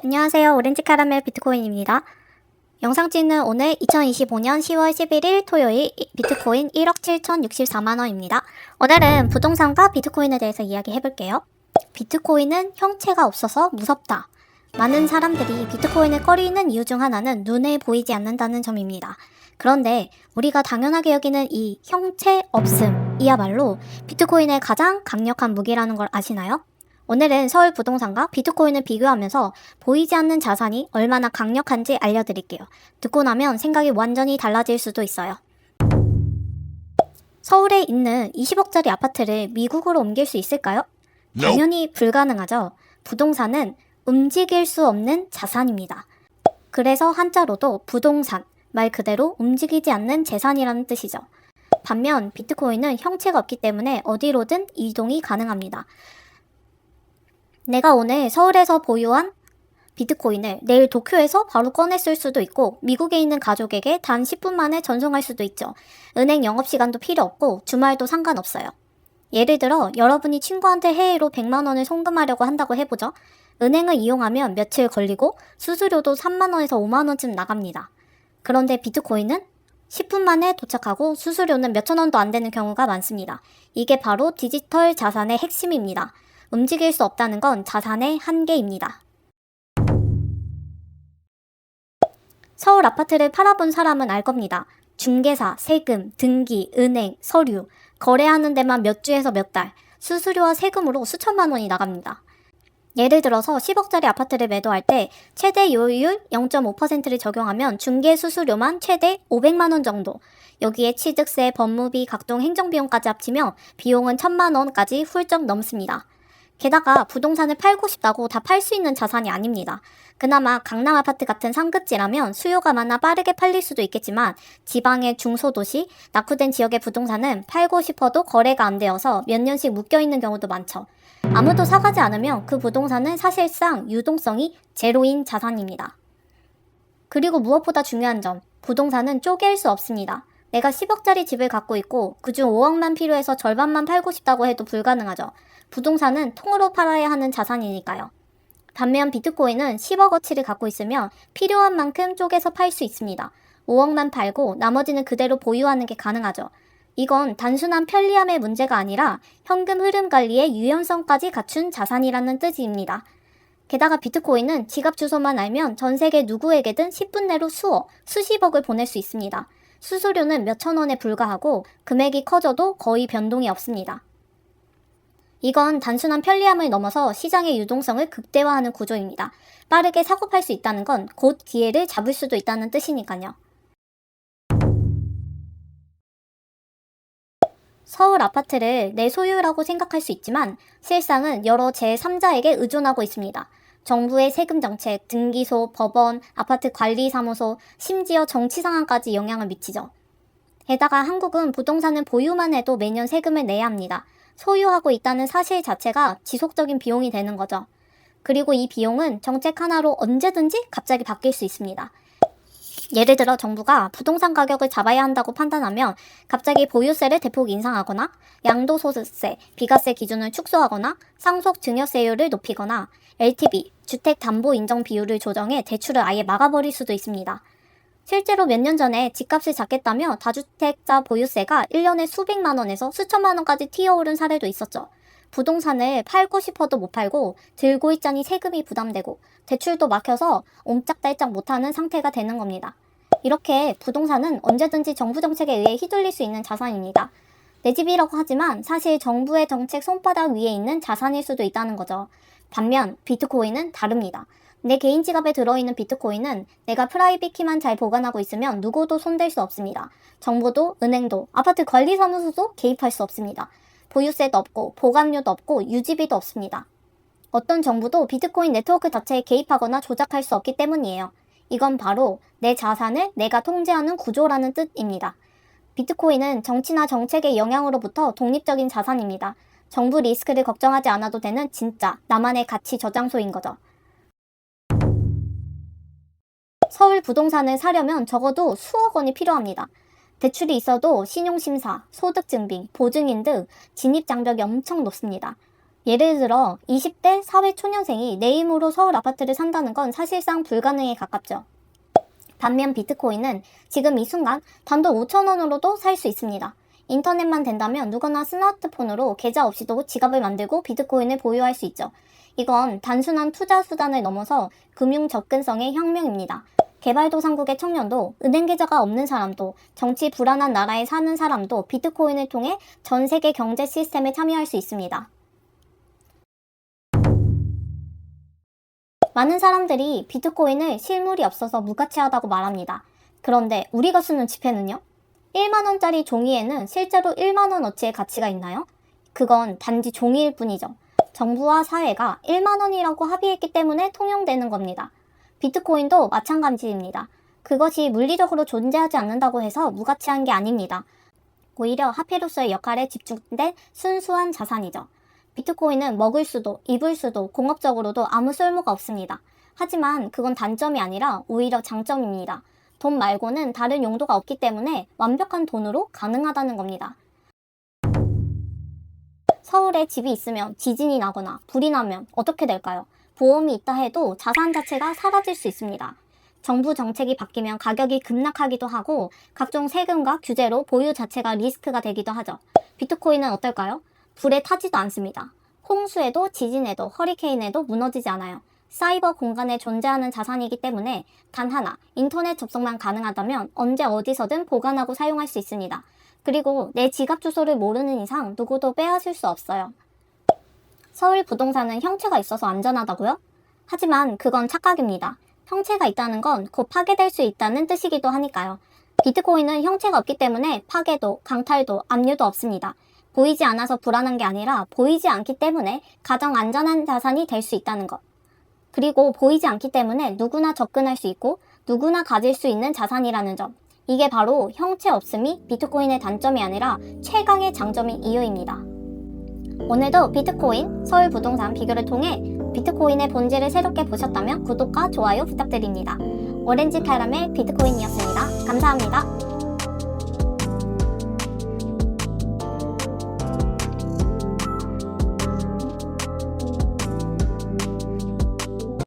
안녕하세요. 오렌지 카라멜 비트코인입니다. 영상 찍는 오늘 2025년 10월 11일 토요일 비트코인 1억 7,064만원입니다. 오늘은 부동산과 비트코인에 대해서 이야기해 볼게요. 비트코인은 형체가 없어서 무섭다. 많은 사람들이 비트코인을 꺼리는 이유 중 하나는 눈에 보이지 않는다는 점입니다. 그런데 우리가 당연하게 여기는 이 형체 없음이야말로 비트코인의 가장 강력한 무기라는 걸 아시나요? 오늘은 서울 부동산과 비트코인을 비교하면서 보이지 않는 자산이 얼마나 강력한지 알려드릴게요. 듣고 나면 생각이 완전히 달라질 수도 있어요. 서울에 있는 20억짜리 아파트를 미국으로 옮길 수 있을까요? 당연히 불가능하죠. 부동산은 움직일 수 없는 자산입니다. 그래서 한자로도 부동산, 말 그대로 움직이지 않는 재산이라는 뜻이죠. 반면 비트코인은 형체가 없기 때문에 어디로든 이동이 가능합니다. 내가 오늘 서울에서 보유한 비트코인을 내일 도쿄에서 바로 꺼내 쓸 수도 있고 미국에 있는 가족에게 단 10분 만에 전송할 수도 있죠. 은행 영업시간도 필요 없고 주말도 상관없어요. 예를 들어 여러분이 친구한테 해외로 100만 원을 송금하려고 한다고 해보죠. 은행을 이용하면 며칠 걸리고 수수료도 3만 원에서 5만 원쯤 나갑니다. 그런데 비트코인은 10분 만에 도착하고 수수료는 몇천 원도 안 되는 경우가 많습니다. 이게 바로 디지털 자산의 핵심입니다. 움직일 수 없다는 건 자산의 한계입니다. 서울 아파트를 팔아본 사람은 알 겁니다. 중개사, 세금, 등기, 은행, 서류, 거래하는 데만 몇 주에서 몇 달, 수수료와 세금으로 수천만 원이 나갑니다. 예를 들어서 10억짜리 아파트를 매도할 때 최대 요율 0.5%를 적용하면 중개 수수료만 최대 500만 원 정도, 여기에 취득세, 법무비, 각종 행정비용까지 합치면 비용은 1,000만 원까지 훌쩍 넘습니다. 게다가 부동산을 팔고 싶다고 다 팔 수 있는 자산이 아닙니다. 그나마 강남 아파트 같은 상급지라면 수요가 많아 빠르게 팔릴 수도 있겠지만 지방의 중소도시, 낙후된 지역의 부동산은 팔고 싶어도 거래가 안 되어서 몇 년씩 묶여있는 경우도 많죠. 아무도 사가지 않으면 그 부동산은 사실상 유동성이 제로인 자산입니다. 그리고 무엇보다 중요한 점, 부동산은 쪼갤 수 없습니다. 내가 10억짜리 집을 갖고 있고 그중 5억만 필요해서 절반만 팔고 싶다고 해도 불가능하죠. 부동산은 통으로 팔아야 하는 자산이니까요. 반면 비트코인은 10억어치를 갖고 있으면 필요한 만큼 쪼개서 팔 수 있습니다. 5억만 팔고 나머지는 그대로 보유하는 게 가능하죠. 이건 단순한 편리함의 문제가 아니라 현금 흐름 관리의 유연성까지 갖춘 자산이라는 뜻입니다. 게다가 비트코인은 지갑 주소만 알면 전 세계 누구에게든 10분 내로 수십억을 보낼 수 있습니다. 수수료는 몇천 원에 불과하고 금액이 커져도 거의 변동이 없습니다. 이건 단순한 편리함을 넘어서 시장의 유동성을 극대화하는 구조입니다. 빠르게 사고 팔 수 있다는 건 곧 기회를 잡을 수도 있다는 뜻이니까요. 서울 아파트를 내 소유라고 생각할 수 있지만 실상은 여러 제3자에게 의존하고 있습니다. 정부의 세금 정책, 등기소, 법원, 아파트 관리사무소, 심지어 정치 상황까지 영향을 미치죠. 게다가 한국은 부동산은 보유만 해도 매년 세금을 내야 합니다. 소유하고 있다는 사실 자체가 지속적인 비용이 되는 거죠. 그리고 이 비용은 정책 하나로 언제든지 갑자기 바뀔 수 있습니다. 예를 들어 정부가 부동산 가격을 잡아야 한다고 판단하면 갑자기 보유세를 대폭 인상하거나 양도소득세, 비과세 기준을 축소하거나 상속 증여세율을 높이거나 LTV, 주택담보인정 비율을 조정해 대출을 아예 막아버릴 수도 있습니다. 실제로 몇 년 전에 집값을 잡겠다며 다주택자 보유세가 1년에 수백만 원에서 수천만 원까지 튀어오른 사례도 있었죠. 부동산을 팔고 싶어도 못 팔고 들고 있자니 세금이 부담되고 대출도 막혀서 옴짝달짝 못하는 상태가 되는 겁니다. 이렇게 부동산은 언제든지 정부 정책에 의해 휘둘릴 수 있는 자산입니다. 내 집이라고 하지만 사실 정부의 정책 손바닥 위에 있는 자산일 수도 있다는 거죠. 반면 비트코인은 다릅니다. 내 개인 지갑에 들어있는 비트코인은 내가 프라이빗 키만 잘 보관하고 있으면 누구도 손댈 수 없습니다. 정부도, 은행도, 아파트 관리사무소도 개입할 수 없습니다. 보유세도 없고 보관료도 없고 유지비도 없습니다. 어떤 정부도 비트코인 네트워크 자체에 개입하거나 조작할 수 없기 때문이에요. 이건 바로 내 자산을 내가 통제하는 구조라는 뜻입니다. 비트코인은 정치나 정책의 영향으로부터 독립적인 자산입니다. 정부 리스크를 걱정하지 않아도 되는 진짜 나만의 가치 저장소인 거죠. 서울 부동산을 사려면 적어도 수억 원이 필요합니다. 대출이 있어도 신용심사, 소득증빙, 보증인 등 진입장벽이 엄청 높습니다. 예를 들어 20대 사회초년생이 내 힘으로 서울 아파트를 산다는 건 사실상 불가능에 가깝죠. 반면 비트코인은 지금 이 순간 단돈 5,000원으로도 살 수 있습니다. 인터넷만 된다면 누구나 스마트폰으로 계좌 없이도 지갑을 만들고 비트코인을 보유할 수 있죠. 이건 단순한 투자 수단을 넘어서 금융 접근성의 혁명입니다. 개발도상국의 청년도, 은행 계좌가 없는 사람도, 정치 불안한 나라에 사는 사람도 비트코인을 통해 전 세계 경제 시스템에 참여할 수 있습니다. 많은 사람들이 비트코인을 실물이 없어서 무가치하다고 말합니다. 그런데 우리가 쓰는 지폐는요? 1만원짜리 종이에는 실제로 1만원어치의 가치가 있나요? 그건 단지 종이일 뿐이죠. 정부와 사회가 1만원이라고 합의했기 때문에 통용되는 겁니다. 비트코인도 마찬가지입니다. 그것이 물리적으로 존재하지 않는다고 해서 무가치한 게 아닙니다. 오히려 화폐로서의 역할에 집중된 순수한 자산이죠. 비트코인은 먹을 수도, 입을 수도, 공업적으로도 아무 쓸모가 없습니다. 하지만 그건 단점이 아니라 오히려 장점입니다. 돈 말고는 다른 용도가 없기 때문에 완벽한 돈으로 가능하다는 겁니다. 서울에 집이 있으면 지진이 나거나 불이 나면 어떻게 될까요? 보험이 있다 해도 자산 자체가 사라질 수 있습니다. 정부 정책이 바뀌면 가격이 급락하기도 하고 각종 세금과 규제로 보유 자체가 리스크가 되기도 하죠. 비트코인은 어떨까요? 불에 타지도 않습니다. 홍수에도 지진에도 허리케인에도 무너지지 않아요. 사이버 공간에 존재하는 자산이기 때문에 단 하나, 인터넷 접속만 가능하다면 언제 어디서든 보관하고 사용할 수 있습니다. 그리고 내 지갑 주소를 모르는 이상 누구도 빼앗을 수 없어요. 서울 부동산은 형체가 있어서 안전하다고요? 하지만 그건 착각입니다. 형체가 있다는 건 곧 파괴될 수 있다는 뜻이기도 하니까요. 비트코인은 형체가 없기 때문에 파괴도, 강탈도, 압류도 없습니다. 보이지 않아서 불안한 게 아니라 보이지 않기 때문에 가장 안전한 자산이 될 수 있다는 것. 그리고 보이지 않기 때문에 누구나 접근할 수 있고 누구나 가질 수 있는 자산이라는 점. 이게 바로 형체 없음이 비트코인의 단점이 아니라 최강의 장점인 이유입니다. 오늘도 비트코인, 서울 부동산 비교를 통해 비트코인의 본질을 새롭게 보셨다면 구독과 좋아요 부탁드립니다. 오렌지 캐러멜 비트코인이었습니다. 감사합니다.